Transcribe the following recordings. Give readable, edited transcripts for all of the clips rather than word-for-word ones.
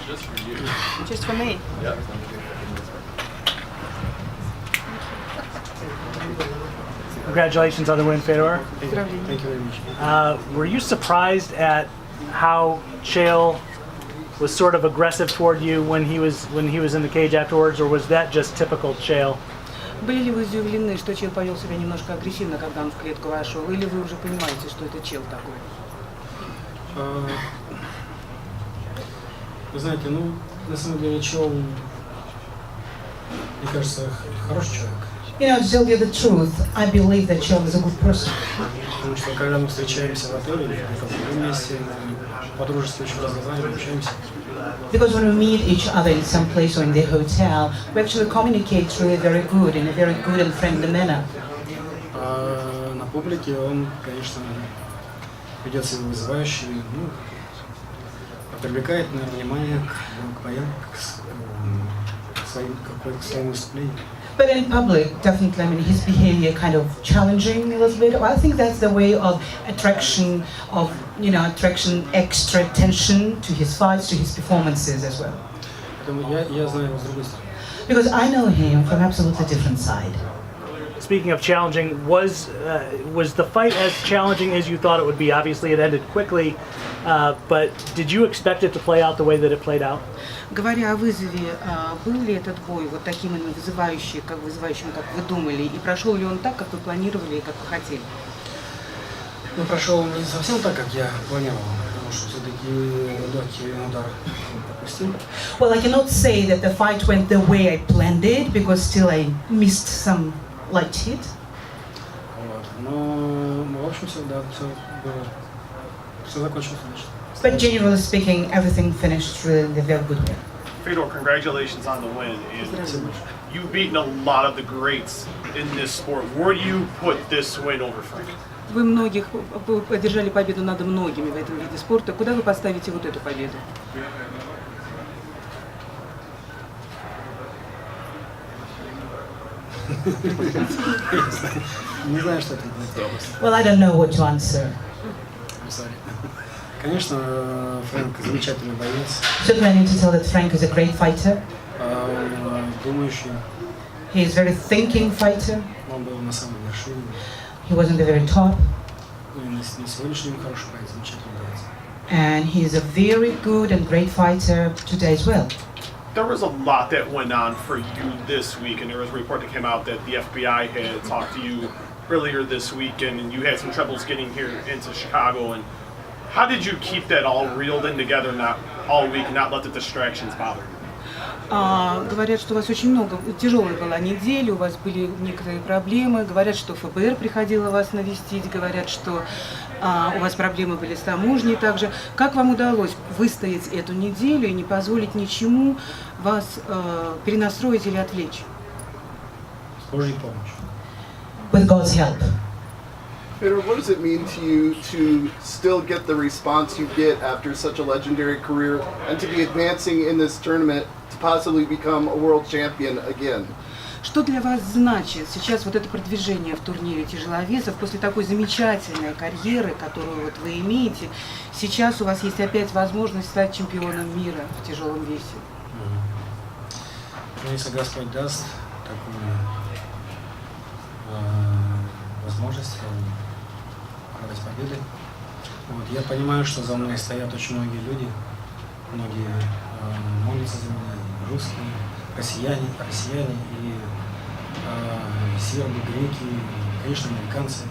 just for you. Just for me. Yep. Congratulations on the win, Fedor. Thank you very much. Were you surprised at how Chael was sort of aggressive toward you when he was in the cage afterwards, or was that just typical Chael? Были ли вы удивлены, что Чел повел себя немножко агрессивно, когда он в клетку вошел, или вы уже понимаете, что это Чел такой? Вы знаете, ну, на самом деле, Чел, мне кажется, хороший человек. You know, to tell you the truth, I believe that Chel is a good person. Потому что когда мы встречаемся в отеле, в месте, мы по-дружески очень разговариваем, общаемся. Because when we meet each other in some place or in the hotel, we actually communicate really very good, in a very good and friendly manner. А на публике он, конечно, ведет себя вызывающе, ну, привлекает, наверное, внимание к своим выступлениям. But in public, definitely, I mean, his behavior kind of challenging a little bit. I think that's the way of attraction, extra attention to his fights, to his performances as well. Я знаю его с другой стороны. Because I know him from absolutely different side. Speaking of challenging, was the fight as challenging as you thought it would be? Obviously, it ended quickly, but did you expect it to play out the way that it played out? Говоря о вызове, был ли этот бой вот таким именно вызывающим, как вы думали, и прошел ли он так, как вы планировали и как вы хотели? Ну, прошел не совсем так, как я планировал, потому что все-таки легкий удар пропустил. Well, I cannot say that the fight went the way I planned it, because still I missed some light hit. Вот. Но в общем, все закончилось отлично. But generally speaking, everything finished really in a very good way. Fedor, congratulations on the win. And you've beaten a lot of the greats in this sport. Where do you put this win over Frank? Вы многих одержали победу над многими в этом виде спорта. Куда вы поставите вот эту победу? Не знаю, что ответить на это. Well, I don't know what to answer. Конечно, Фрэнк замечательный боец. Certainly, I need to tell that Frank is a great fighter. Думающий. He is a very thinking fighter. Он был на самой вершине. He was on the very top. И на сегодняшний день хороший боец, замечательный боец. And he is a very good and great fighter today as well. There was a lot that went on for you this week, and there was a report that came out that the FBI had talked to you earlier this weekend, and you had some troubles getting here into Chicago. And how did you keep that all reeled in together, not all week, not let the distractions bother you? Говорят, что у вас очень тяжелая была неделя, у вас были некоторые проблемы. Говорят, что ФБР приходило вас навестить, говорят, что у вас проблемы были с таможней также. Как вам удалось выстоять эту неделю и не позволить ничему вас перенастроить или отвлечь? С Божьей помощью. With God's help. Fedor, what does it mean to you to still get the response you get after such a legendary career and to be advancing in this tournament to possibly become a world champion again? Что для вас значит сейчас вот это продвижение в турнире тяжеловесов после такой замечательной карьеры, которую вот вы имеете? Сейчас у вас есть опять возможность стать чемпионом мира в тяжелом весе. Если Господь даст такую возможность радость победы. Вот, я понимаю, что за мной стоят очень многие люди, многие молятся за меня, и русские, россияне и сербы, греки, и, конечно, американцы.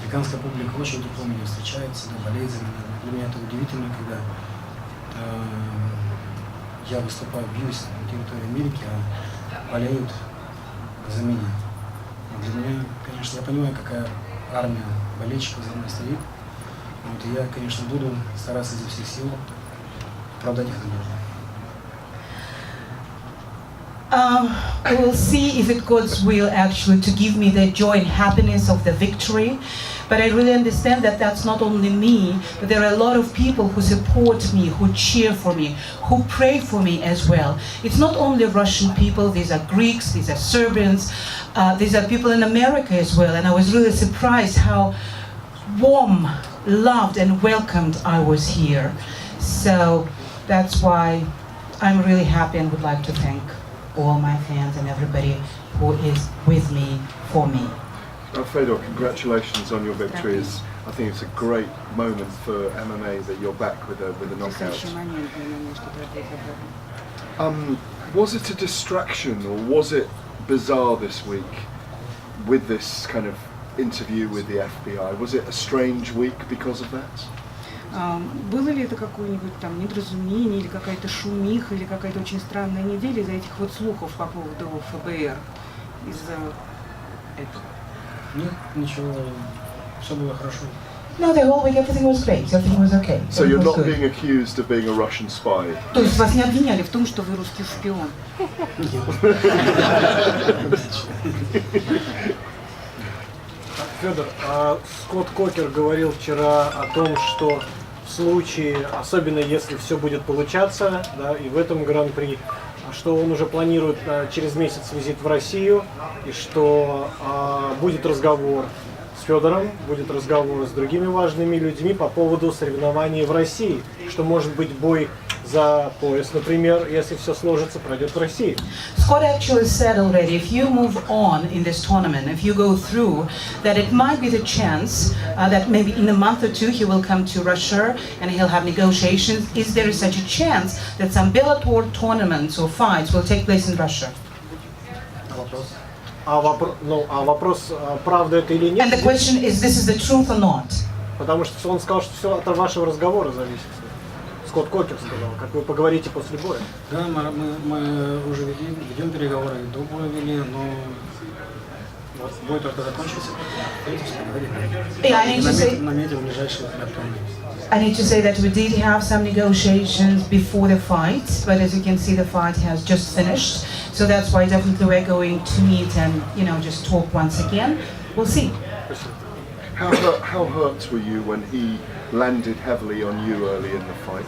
Американская публика очень тепло меня встречает, всегда болеет за меня. Для меня это удивительно, когда я выступаю, бьюсь на территории Америки, а болеют за меня. Для меня, конечно, я понимаю, какая армия болельщиков за мной стоит. Вот, и я, конечно, буду стараться изо всех сил оправдать их надежды. We will see if it's God's will actually to give me the joy and happiness of the victory. But I really understand that that's not only me, but there are a lot of people who support me, who cheer for me, who pray for me as well. It's not only Russian people, these are Greeks, these are Serbians, these are people in America as well. And I was really surprised how warm, loved and welcomed I was here. So that's why I'm really happy and would like to thank all my fans and everybody who is with me, for me. Fedor, congratulations on your victory. I think it's a great moment for MMA that you're back with a knockout. Was it a distraction or was it bizarre this week with this kind of interview with the FBI? Was it a strange week because of that? Было ли это какое-нибудь там недоразумение или какая-то шумиха, или какая-то очень странная неделя из-за этих вот слухов по поводу ФБР? Из-за этого? Нет, ничего, все было хорошо. No, the whole week everything was great. Everything was okay. So you're Everything was not good. being accused of being a Russian spy? То есть вас не обвиняли в том, что вы русский шпион? Федор, Скотт Кокер говорил вчера о том, что в случае, особенно если все будет получаться, да, и в этом гран-при, что он уже планирует через месяц визит в Россию, и что будет разговор с Федором, будет разговор с другими важными людьми по поводу соревнований в России, что может быть бой за пояс, например, если все сложится, пройдет в России. Scott actually said already, if you move on in this tournament, if you go through, that it might be the chance that maybe in a month or two he will come to Russia and he'll have negotiations. Is there such a chance that some Bellator tournaments or fights will take place in Russia? Вопрос, правда это или нет? And the question is, this is the truth or not? Потому что он сказал, что все от вашего разговора зависит. Скотт Кокер сказал, как вы поговорите после боя. Да, мы уже ведем переговоры, до боя вели, но вот бой только закончился, Yeah, I need to say, наметил ближайшие даты. I need to say that we did have some negotiations before the fight, but as you can see, the fight has just finished. So that's why definitely we're going to meet and, you know, just talk once again. We'll see. How hurt were you when he landed heavily on you early in the fight?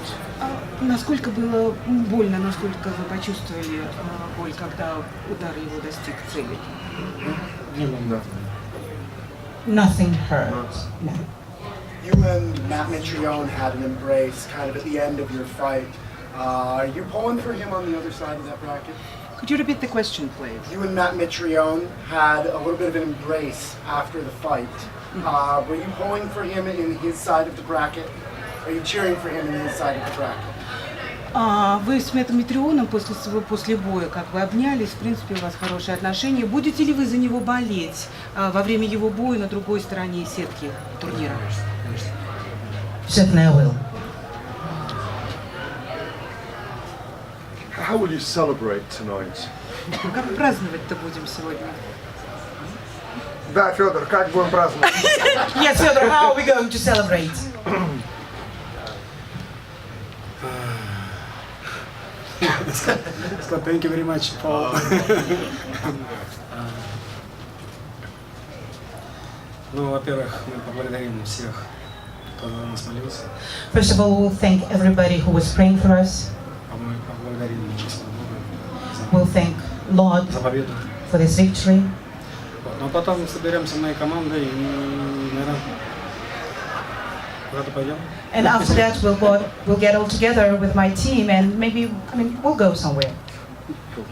Насколько было больно, насколько вы почувствовали боль, когда удар его достиг цели? No. Nothing hurt. No. You and Matt Mitrione had an embrace kind of at the end of your fight. Are you pulling for him on the other side of that bracket? Could you repeat the question, please? You and Matt Mitrione had a little bit of an embrace after the fight. Were you pulling for him in his side of the bracket? Are you cheering for him in his side of the bracket? Вы с Мэттом Митрионом после боя, как вы обнялись, в принципе, у вас хорошие отношения. Будете ли вы за него болеть во время его боя на другой стороне сетки турнира? Certainly I will. How will you celebrate tonight? Как праздновать-то будем сегодня? Да, Федор, как будем праздновать? Yes, Fedor, how are we going to celebrate? Scott, thank you very much for... Ну, во-первых, мы поблагодарим всех, кто за нас молился. First of all, we'll thank everybody who was praying for us. Мы поблагодарим Господа Бога We'll thank Lord за победу. for this victory. Вот. Но потом соберемся моей командой и, наверное, куда-то пойдем. And after that, we'll get all together with my team and maybe, we'll go somewhere.